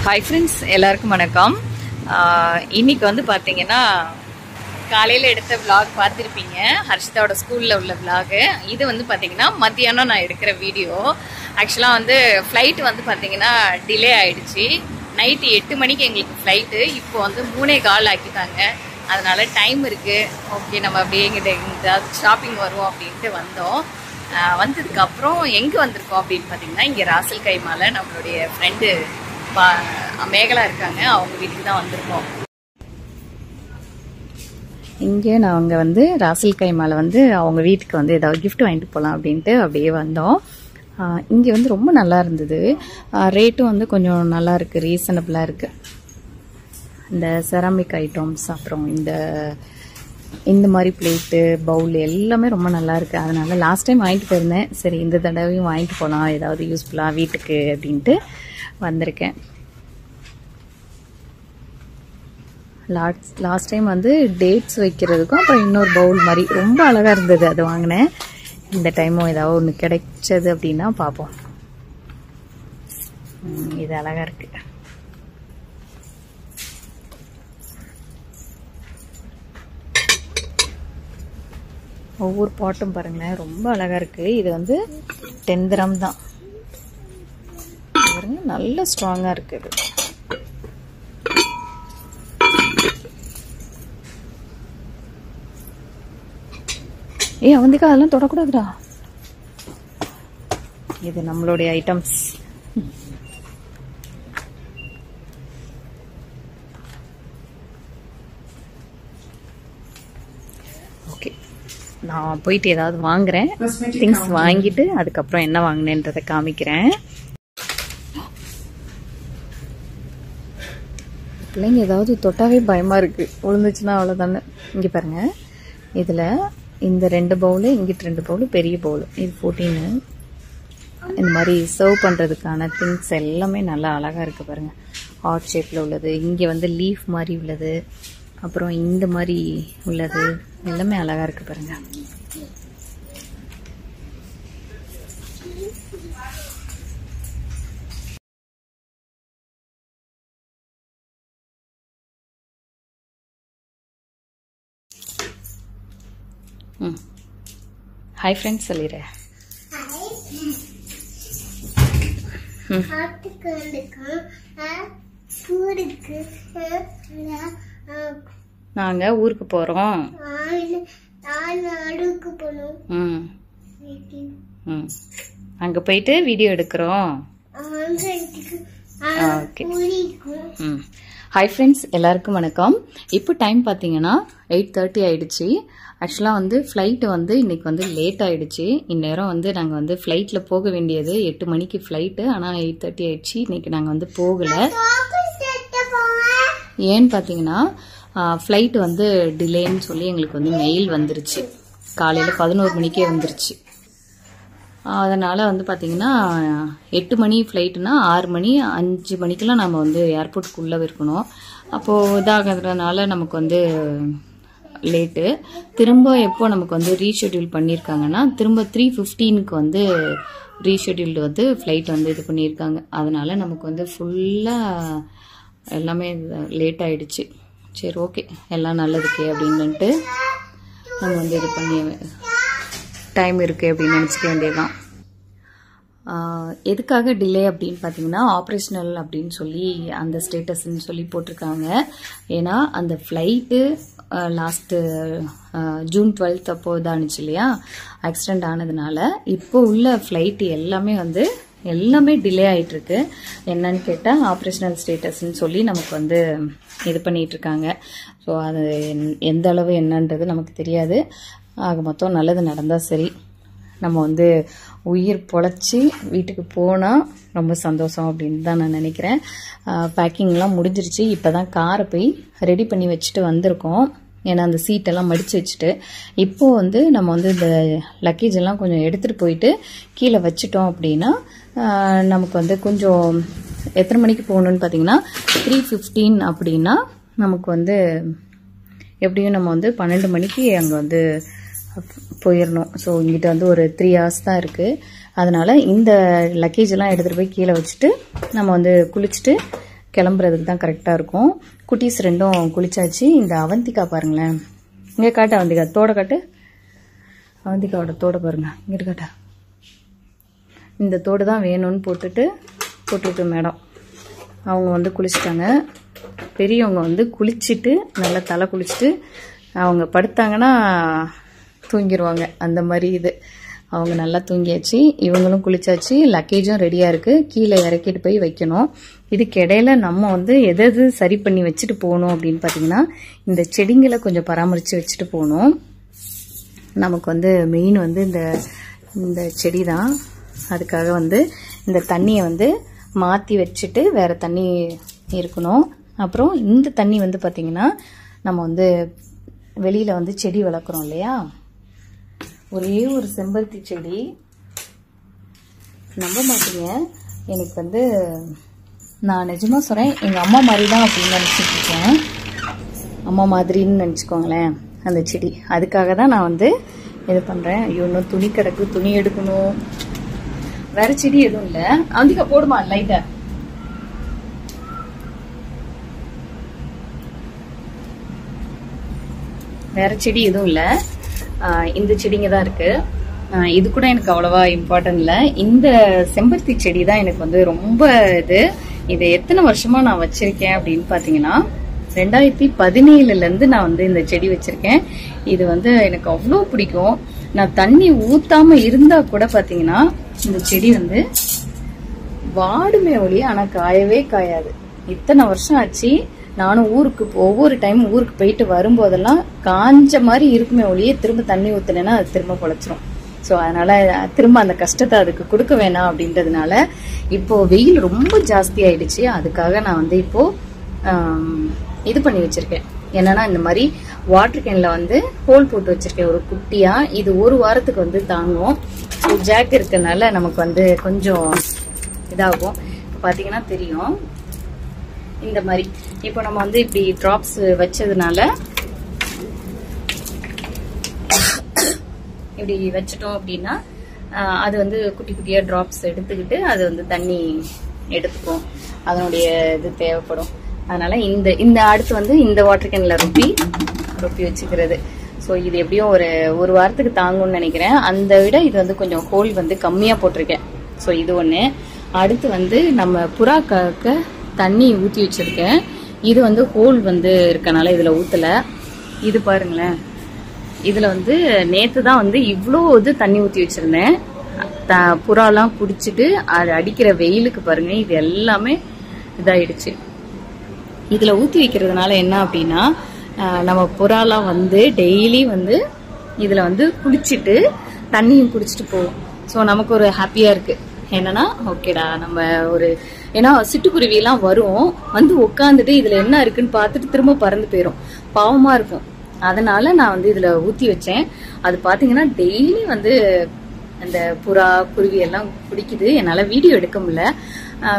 Hi friends, எல்லாருக்கும் வணக்கம். இன்னைக்கு வந்து பார்த்தீங்கன்னா காலையில் எடுத்த விலாக் பார்த்துருப்பீங்க, ஹர்ஷிதாவோட ஸ்கூலில் உள்ள விலாகு. இது வந்து பார்த்தீங்கன்னா மத்தியானம் நான் எடுக்கிற வீடியோ. ஆக்சுவலாக வந்து ஃப்ளைட் வந்து பார்த்தீங்கன்னா டிலே ஆகிடுச்சு. நைட்டு 8 மணிக்கு எங்களுக்கு ஃப்ளைட்டு. இப்போ வந்து 3:15 ஆக்கிட்டாங்க. அதனால் டைம் இருக்குது. ஓகே, நம்ம அப்படியே இங்கிட்ட ஷாப்பிங் வருவோம் அப்படின்ட்டு வந்தோம். வந்ததுக்கப்புறம் எங்கே வந்திருக்கோம் அப்படின்னு பார்த்தீங்கன்னா, இங்கே ராசல் கைமால நம்மளுடைய ஃப்ரெண்டு மேகலா இருக்காங்க, அவங்க வீட்டுக்கு தான் வந்திருக்கோம். இங்கே நாங்கள் வந்து ராசல் கைமால வந்து அவங்க வீட்டுக்கு வந்து ஏதாவது கிஃப்ட் வாங்கிட்டு போகலாம் அப்படின்ட்டு அப்படியே வந்தோம். இங்கே வந்து ரொம்ப நல்லா இருந்தது. ரேட்டும் வந்து கொஞ்சம் நல்லா இருக்குது, ரீசனபிளாக இருக்குது. இந்த செராமிக் ஐட்டம்ஸ், அப்புறம் இந்த மாதிரி பிளேட்டு, பவுல் எல்லாமே ரொம்ப நல்லா இருக்குது. அதனால லாஸ்ட் டைம் வாங்கிட்டு போயிருந்தேன். சரி, இந்த தடவையும் வாங்கிட்டு போகலாம், ஏதாவது யூஸ்ஃபுல்லாக வீட்டுக்கு அப்படின்ட்டு வந்திருக்கேன். லாஸ்ட் டைம் வந்து டேட்ஸ் வைக்கிறதுக்கும் அப்புறம் இன்னொரு பவுல் மாதிரி ரொம்ப அழகாக இருந்தது, அது வாங்கினேன். இந்த டைமும் ஏதாவது ஒன்று கிடைச்சது அப்படின்னா பார்ப்போம். இது அழகாக இருக்கு. ஒவ்வொரு பாட்டும் பாருங்களேன், ரொம்ப அழகாக இருக்குது. இது வந்து 10 திரம் தான். பாருங்க, நல்ல ஸ்ட்ராங்காக இருக்குது. அவந்திக்கா அதெல்லாம் தொடக்கூடாதுடா. இது நம்மளுடைய ஐட்டம்ஸ். ஓகே, நான் போயிட்டு ஏதாவது வாங்குறேன். திங்ஸ் வாங்கிட்டு அதுக்கப்புறம் என்ன வாங்கினேன்றதை காமிக்கிறேன். பிள்ளைங்க ஏதாவது தொட்டாவே பயமா இருக்கு, விழுந்துச்சுன்னா அவ்வளவுதானே. இங்க பாருங்க, இதுல இந்த 2 பவுலு, இங்கிட்ட 2 பவுலு, பெரிய பவுலு, இது 14. இந்த மாதிரி சர்வ் பண்றதுக்கான திங்ஸ் எல்லாமே நல்லா அழகா இருக்கு பாருங்க. ஹார்ட் ஷேப்ல உள்ளது, இங்க வந்து லீஃப் மாதிரி உள்ளது, அப்புறம் இந்த மாதிரி உள்ளது, எல்லாமே அழகா இருக்கு பாருங்க. ஹாய் ஃப்ரெண்ட்ஸ் சொல்லிடுறேன். நாங்க ஊருக்கு போறோம். அங்க போயிட்டு வீடியோ எடுக்கிறோம். ஹாய் ஃப்ரெண்ட்ஸ், எல்லாருக்கும் வணக்கம். இப்போ டைம் பார்த்தீங்கன்னா 8:30 ஆயிடுச்சு. ஆக்சுவலாக வந்து ஃப்ளைட்டு வந்து இன்னைக்கு வந்து லேட் ஆயிடுச்சு. இந்நேரம் வந்து நாங்கள் வந்து ஃப்ளைட்டில் போக வேண்டியது 8 மணிக்கு ஃப்ளைட்டு, ஆனால் 8:30 ஆயிடுச்சு. இன்னைக்கு நாங்கள் வந்து போகலை. ஏன்னு பார்த்தீங்கன்னா ஃப்ளைட்டு வந்து டிலேன்னு சொல்லி எங்களுக்கு வந்து மெயில் வந்துருச்சு. காலையில் 11 மணிக்கே வந்துருச்சு. அதனால் வந்து பார்த்திங்கன்னா 8 மணி ஃப்ளைட்டுனா 6 மணி 5 மணிக்கெல்லாம் நம்ம வந்து ஏர்போர்ட்டுக்குள்ளே இருக்கணும். அப்போது இதாகிறதுனால நமக்கு வந்து லேட்டு. திரும்ப எப்போ நமக்கு வந்து ரீஷெட்யூல் பண்ணியிருக்காங்கன்னா, திரும்ப 3:15க்கு வந்து ரீஷெட்யூல்டு வந்து ஃப்ளைட் வந்து இது பண்ணியிருக்காங்க. அதனால் நமக்கு வந்து ஃபுல்லாக எல்லாமே லேட் ஆகிடுச்சு. சரி, ஓகே, எல்லாம் நல்லதுக்கே அப்படின்னுட்டு நம்ம வந்து இது பண்ணி டைம் இருக்குது அப்படின்னு நினச்சிக்க வேண்டியதுதான். எதுக்காக டிலே அப்படின்னு பார்த்தீங்கன்னா, ஆப்ரேஷனல் அப்படின்னு சொல்லி அந்த ஸ்டேட்டஸ்ன்னு சொல்லி போட்டிருக்காங்க. ஏன்னா அந்த ஃப்ளைட்டு லாஸ்ட்டு ஜூன் 12 அப்போ இதானுச்சு இல்லையா, ஆக்சிடெண்ட் ஆனதுனால இப்போ உள்ள ஃப்ளைட்டு எல்லாமே டிலே ஆகிட்டுருக்கு. என்னன்னு கேட்டால் ஆப்ரேஷனல் ஸ்டேட்டஸ்ன்னு சொல்லி நமக்கு வந்து இது பண்ணிகிட்ருக்காங்க. ஸோ அது எந்த அளவு என்னன்றது நமக்கு தெரியாது. ஆக மொத்தம் நல்லது நடந்தால் சரி. நம்ம வந்து உயிர் பொழைச்சி வீட்டுக்கு போனால் ரொம்ப சந்தோஷம் அப்படின்னு தான் நான் நினைக்கிறேன். பேக்கிங்லாம் முடிஞ்சிருச்சு. இப்போ தான் காரை போய் ரெடி பண்ணி வச்சுட்டு வந்திருக்கோம். ஏன்னா அந்த சீட்டெல்லாம் மடித்து வச்சுட்டு இப்போது வந்து நம்ம வந்து இந்த லக்கேஜ் எல்லாம் கொஞ்சம் எடுத்துகிட்டு போயிட்டு கீழே வச்சுட்டோம் அப்படின்னா நமக்கு வந்து கொஞ்சம் எத்தனை மணிக்கு போகணுன்னு பார்த்தீங்கன்னா 3:15 அப்படின்னா நமக்கு வந்து எப்படியும் நம்ம வந்து 12 மணிக்கு அங்கே வந்து போயிடணும். ஸோ இங்கிட்ட வந்து ஒரு 3 hours தான் இருக்குது. அதனால் இந்த லக்கேஜ் எல்லாம் எடுத்துகிட்டு போய் கீழே வச்சுட்டு நம்ம வந்து குளிச்சுட்டு கிளம்புறதுக்கு தான் கரெக்டாக இருக்கும். குட்டீஸ் ரெண்டும் குளிச்சாச்சு. இந்த அவந்திகா பாருங்களேன், இங்கே காட்டு அவந்திகா, தோட காட்டு, அவந்திகாவோட தோட பாருங்க, இங்கிட்டு காட்டா. இந்த தோடு தான் வேணும்னு போட்டுட்டு மேடம் அவங்க வந்து குளிச்சுட்டாங்க. பெரியவங்க வந்து குளிச்சுட்டு நல்லா தலை குளிச்சுட்டு அவங்க படுத்தாங்கன்னா தூங்கிடுவாங்க, அந்த மாதிரி இது. அவங்க நல்லா தூங்கியாச்சு, இவங்களும் குளிச்சாச்சு. லக்கேஜும் ரெடியாக இருக்குது, கீழே இறக்கிட்டு போய் வைக்கணும். இதுக்கு இடையில நம்ம வந்து எது சரி பண்ணி வச்சுட்டு போகணும் அப்படின்னு பார்த்தீங்கன்னா, இந்த செடிங்களை கொஞ்சம் பராமரித்து வச்சுட்டு போகணும். நமக்கு வந்து மெயின் வந்து இந்த செடி தான். அதுக்காக வந்து இந்த தண்ணியை வந்து மாற்றி வச்சுட்டு வேறு தண்ணி இருக்கணும். அப்புறம் இந்த தண்ணி வந்து பார்த்திங்கன்னா, நம்ம வந்து வெளியில் வந்து செடி வளர்க்குறோம் இல்லையா, ஒரே ஒரு செம்பருத்தி செடி, நம்ப மாட்டீங்க, எனக்கு வந்து நான் நிஜமாக சொல்கிறேன், எங்கள் அம்மா மாதிரி தான் அப்படின்னு நினச்சிட்டு இருக்கேன். அம்மா மாதிரின்னு நினச்சிக்கோங்களேன் அந்த செடி. அதுக்காக தான் நான் வந்து இது பண்ணுறேன். இன்னும் துணி கிடக்கு, துணி எடுக்கணும். வேற செடி எதுவும் இல்லை. அதிக போடுமா லைட்டா, வேற செடி எதுவும் இல்லை. இந்த செடிங்க தான் இருக்கு. இது கூட எனக்கு அவ்வளவா இம்பார்ட்டன்ட் இல்லை. இந்த செம்பருத்தி செடி தான் எனக்கு வந்து ரொம்ப இது எத்தனை வருஷமா நான் வச்சிருக்கேன் அப்படின்னு பாத்தீங்கன்னா, 2017 நான் வந்து இந்த செடி வச்சிருக்கேன். இது வந்து எனக்கு அவ்வளோ பிடிக்கும். நான் தண்ணி ஊத்தாம இருந்தா கூட பாத்தீங்கன்னா இந்த செடி வந்து வாடுமே ஒழிய ஆனா காயவே காயாது. இத்தனை வருஷம் ஆச்சு. நானும் ஒவ்வொரு டைம் ஊருக்கு போயிட்டு வரும்போதெல்லாம் காஞ்ச மாதிரி இருக்குமே ஒழிய திரும்ப தண்ணி ஊத்துனேன்னா அது திரும்ப பொழைச்சிரும். ஸோ அதனால திரும்ப அந்த கஷ்டத்தை அதுக்கு கொடுக்க வேணாம் அப்படின்றதுனால இப்போ வெயில் ரொம்ப ஜாஸ்தி ஆயிடுச்சு. அதுக்காக நான் வந்து இப்போ இது பண்ணி வச்சிருக்கேன். என்னன்னா இந்த மாதிரி வாட்டர் கேன்ல வந்து ஹோல் போட்டு வச்சிருக்கேன் ஒரு குட்டியா. இது ஒரு வாரத்துக்கு வந்து தாங்கும். ஜாக் இருக்கனால நமக்கு வந்து கொஞ்சம் இதாகும். பாத்தீங்கன்னா தெரியும் இந்த மாதிரி. இப்போ நம்ம வந்து இப்படி டிராப்ஸ் வச்சதுனால இப்படி வச்சிட்டோம் அப்படின்னா அது வந்து குட்டி குட்டியா டிராப்ஸ் எடுத்துக்கிட்டு அது வந்து தண்ணி எடுத்துக்கும். அதனுடைய இது தேவைப்படும். அதனால இந்த அடுத்து வந்து இந்த வாட்டர் கேன்ல ரொப்பி வச்சுக்கிறது. ஸோ இது எப்படியும் ஒரு வாரத்துக்கு தாங்கும்னு நினைக்கிறேன். அந்த விட இது வந்து கொஞ்சம் ஹோல் வந்து கம்மியா போட்டிருக்கேன். ஸோ இது ஒண்ணு. அடுத்து வந்து நம்ம புறாக்காக்க தண்ணி ஊற்றி வச்சிருக்கேன். இது வந்து ஹோல் வந்து இருக்கனால இதுல ஊத்தல. இது பாருங்களேன், இதுல வந்து நேத்து தான் வந்து இவ்வளோ இது தண்ணி ஊற்றி வச்சிருந்தேன். புறாலாம் குடிச்சிட்டு அது அடிக்கிற வெயிலுக்கு பாருங்க இது எல்லாமே இதாயிடுச்சு. இதுல ஊற்றி வைக்கிறதுனால என்ன அப்படின்னா, நம்ம புறாலாம் வந்து டெய்லி வந்து இதுல வந்து குளிச்சுட்டு தண்ணியும் குடிச்சிட்டு போகும். ஸோ நமக்கு ஒரு ஹாப்பியா இருக்கு. என்னன்னா ஓகேடா நம்ம ஏன்னா சிட்டுக்குருவி எல்லாம் வரும், வந்து உட்காந்துட்டு இதுல என்ன இருக்குன்னு பார்த்துட்டு திரும்ப பறந்து போயிடும், பாவமா இருக்கும். அதனால நான் வந்து இதுல ஊத்தி வச்சேன். அது பாத்தீங்கன்னா டெய்லி வந்து அந்த புறா குருவி எல்லாம் குடிக்குது. என்னால வீடியோ எடுக்க முடியல.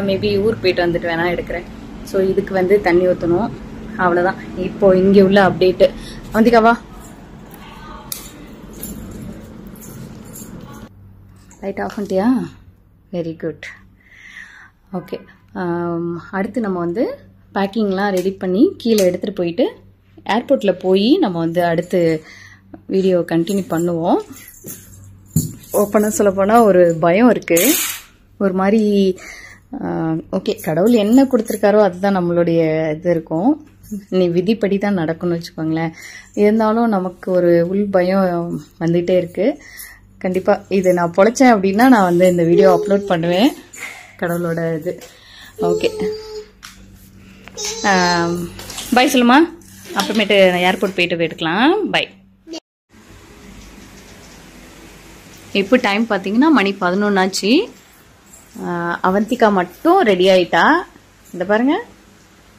மேபி ஊருக்கு போயிட்டு வந்துட்டு வேணா எடுக்கிறேன். ஸோ இதுக்கு வந்து தண்ணி ஊற்றணும். அவ்வளவுதான் இப்போ இங்க உள்ள அப்டேட். வந்திக்காவா லைட் ஆஃப் பண்ணிட்டியா? Very good. ஓகே, அடுத்து நம்ம வந்து பேக்கிங்லாம் ரெடி பண்ணி கீழே எடுத்துகிட்டு போயிட்டு ஏர்போர்ட்டில் போய் நம்ம வந்து அடுத்து வீடியோ கண்டினியூ பண்ணுவோம். ஓப்பனாக சொல்ல போனால் ஒரு பயம் இருக்குது. ஒரு மாதிரி ஓகே, கடவுள் என்ன கொடுத்துருக்காரோ அதுதான் நம்மளுடைய இது இருக்கும். நீ விதிப்படி தான் நடக்கும்னு வச்சுக்கோங்களேன். இருந்தாலும் நமக்கு ஒரு உள் பயம் வந்துகிட்டே இருக்குது. கண்டிப்பாக இது நான் பொழைச்சேன் அப்படின்னா நான் வந்து இந்த வீடியோ அப்லோட் பண்ணுவேன். கடவுளோட இது. ஓகே, பை சொல்லுமா. அப்புறமேட்டு ஏர்போர்ட் போயிட்டு எடுக்கலாம். பை. இப்போ டைம் பார்த்தீங்கன்னா மணி 11 ஆச்சு. அவந்திகா மட்டும் ரெடி ஆயிட்டா. இந்த பாருங்க,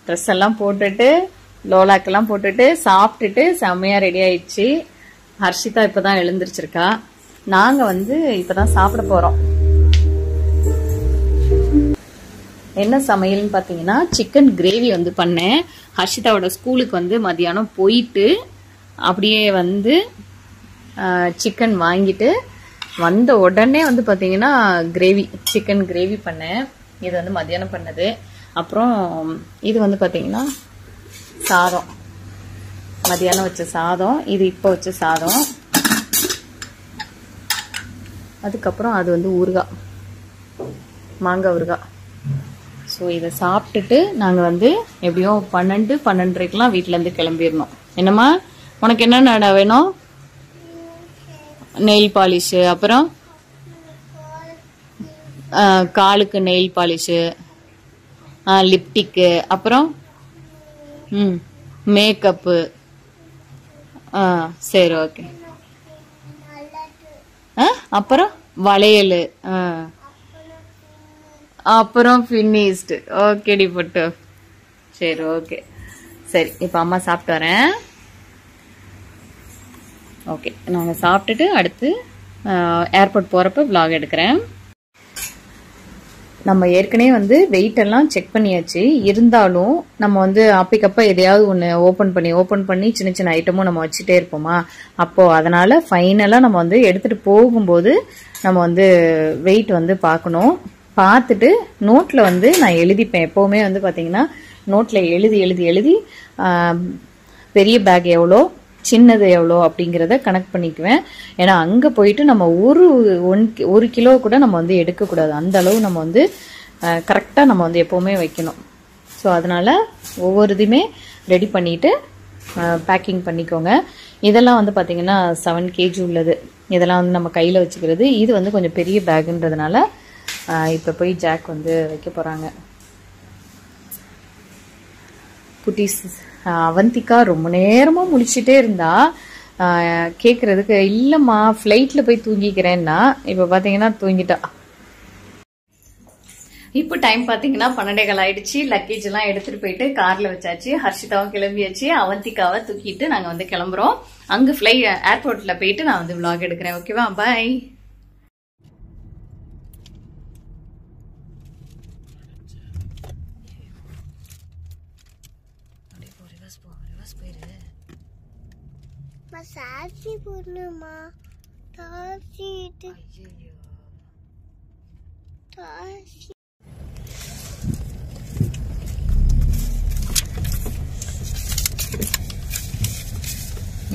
ட்ரெஸ் எல்லாம் போட்டுட்டு லோலாக்கெல்லாம் போட்டுட்டு சாப்பிட்டுட்டு செம்மையா ரெடி ஆயிடுச்சு. ஹர்ஷிதா இப்பதான் எழுந்திருச்சிருக்கா. நாங்க வந்து இப்பதான் சாப்பிட போறோம். என்ன சமையல்னு பாத்தீங்கன்னா சிக்கன் கிரேவி வந்து பண்ணேன். ஹர்ஷிதாவோட ஸ்கூலுக்கு வந்து மதியானம் போயிட்டு அப்படியே வந்து சிக்கன் வாங்கிட்டு வந்த உடனே வந்து பாத்தீங்கன்னா கிரேவி, சிக்கன் கிரேவி பண்ணேன். இது வந்து மதியானம் பண்ணது. அப்புறம் இது வந்து பார்த்தீங்கன்னா சாதம், மதியானம் வச்ச சாதம், இது இப்போ வச்ச சாதம். அதுக்கப்புறம் அது வந்து ஊறுகாய், மாங்காய் ஊறுகாய். ஸோ இதை சாப்பிட்டுட்டு நாங்கள் வந்து எப்படியும் 12-12:30க்கெலாம் வீட்டிலேருந்து கிளம்பிடணும். என்னம்மா உனக்கு என்னென்ன வேணும்? நெயில் பாலிஷு, அப்புறம் காலுக்கு நெயில் பாலிஷு, லிப்டிக்கு, அப்புறம் மேக்கப்பு. சரி ஓகே. அப்புறம் வளையல், அப்புறம் ஃபினிஷ்டு. ஓகேடி பொட்டு. சரி ஓகே. சரி இப்போ அம்மா சாப்பிட்டு வரேன். ஓகே, நாங்கள் சாப்பிட்டுட்டு அடுத்து ஏர்போர்ட் போகிறப்ப vlog எடுக்கிறேன். நம்ம ஏற்கனவே வந்து வெயிட் எல்லாம் செக் பண்ணியாச்சு. இருந்தாலும் நம்ம வந்து அப்பக்கப்ப எதையாவது ஒன்று ஓப்பன் பண்ணி சின்ன சின்ன ஐட்டமும் நம்ம வச்சுட்டே இருப்போமா. அப்போ அதனால ஃபைனலாக நம்ம வந்து எடுத்துட்டு போகும்போது நம்ம வந்து வெயிட் வந்து பார்க்கணும். பார்த்துட்டு நோட்டில் வந்து நான் எழுதிப்பேன். எப்போவுமே வந்து பார்த்தீங்கன்னா நோட்டில் எழுதி பெரிய பேக் எவ்வளோ, சின்னது எவ்வளோ அப்படிங்கிறத கனெக்ட் பண்ணிக்குவேன். ஏன்னா அங்கே போயிட்டு நம்ம ஒரு கிலோ கூட நம்ம வந்து எடுக்கக்கூடாது. அந்த அளவு நம்ம வந்து கரெக்டாக நம்ம வந்து எப்போவுமே வைக்கணும். ஸோ அதனால் ஒவ்வொரு இதுவுமே ரெடி பண்ணிவிட்டு பேக்கிங் பண்ணிக்கோங்க. இதெல்லாம் வந்து பார்த்திங்கன்னா 7 kg உள்ளது. இதெல்லாம் வந்து நம்ம கையில் வச்சுக்கிறது. இது வந்து கொஞ்சம் பெரிய பேக்குன்றதுனால இப்போ போய் ஜாக் வந்து வைக்க போகிறாங்க. குட்டீஸ் அவந்திகா ரொம்ப நேரமாக முழிச்சிட்டே இருந்தா. கேட்குறதுக்கு இல்லைம்மா ஃப்ளைட்டில் போய் தூங்கிக்கிறேன்னா இப்போ பார்த்தீங்கன்னா தூங்கிட்டா. இப்போ டைம் பார்த்தீங்கன்னா 12:15 ஆயிடுச்சு. லக்கேஜ் எல்லாம் எடுத்துட்டு போயிட்டு கார்ல வச்சாச்சு. ஹர்ஷிதாவும் கிளம்பியாச்சு. அவந்திகாவை தூக்கிட்டு நாங்கள் வந்து கிளம்புறோம். அங்கே ஏர்போர்ட்ல போயிட்டு நான் வந்து vlog எடுக்கிறேன். ஓகேவா, பாய். சாட்சி போடணுமா?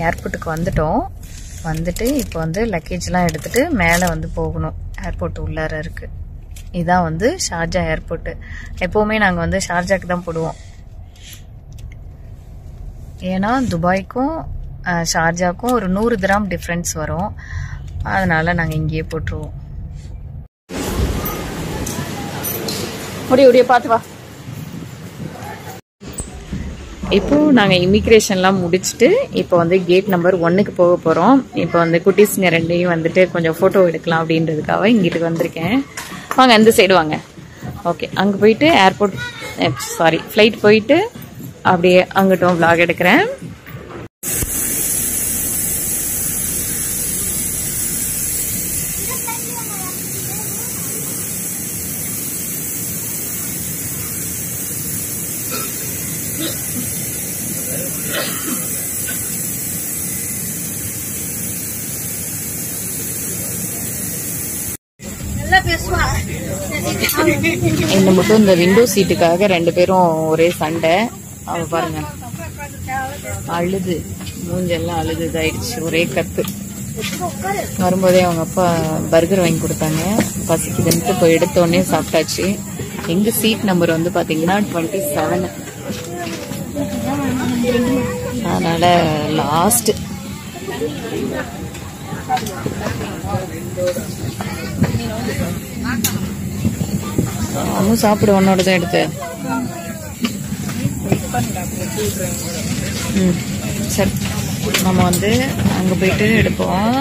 ஏர்போர்ட்டுக்கு வந்துட்டு இப்போ வந்து லக்கேஜ்லாம் எடுத்துட்டு மேலே வந்து போகணும். ஏர்போர்ட் உள்ளார இருக்கு. இதான் வந்து ஷார்ஜா ஏர்போர்ட்டு. எப்போவுமே நாங்கள் வந்து ஷார்ஜாக்கு தான் போடுவோம். ஏன்னா துபாய்க்கும் ஷார்ஜாக்கும் ஒரு 100 dirham டிஃப்ரென்ஸ் வரும். அதனால நாங்கள் இங்கேயே போட்டுருவோம். முடிய பார்த்து வா. இப்போ நாங்கள் இமிக்ரேஷன்லாம் முடிச்சுட்டு இப்போ வந்து கேட் நம்பர் 1க்கு போக போகிறோம். இப்போ வந்து குட்டீஸுங்க 2ஐயும் வந்துட்டு கொஞ்சம் ஃபோட்டோ எடுக்கலாம் அப்படின்றதுக்காக இங்கிட்டு வந்திருக்கேன். வாங்க அந்த சைடு வாங்க. ஓகே, அங்கே போயிட்டு ஃப்ளைட் போயிட்டு அப்படியே அங்கிட்டும் vlog எடுக்கிறேன். இந்த மட்டும் இந்த விண்டோ சீட்டுக்காக 2 பேரும் ஒரே சண்டை. அவ பாருங்க அழுது, மூஞ்செல்லாம் அழுது இதாயிடுச்சு. ஒரே கத்து. வரும்போதே அவங்க அப்பா பர்கர் வாங்கி கொடுத்தாங்க. பசிக்குதுன்ட்டு போய் எடுத்தோடனே சாப்பிட்டாச்சு. எங்க சீட் நம்பர் வந்து பாத்தீங்கன்னா 27. அதனால லாஸ்ட் அவனும் சாப்பிடு, உன்னோடதான் எடுத்து. சரி, நம்ம வந்து அங்க போயிட்டு எடுப்போம்.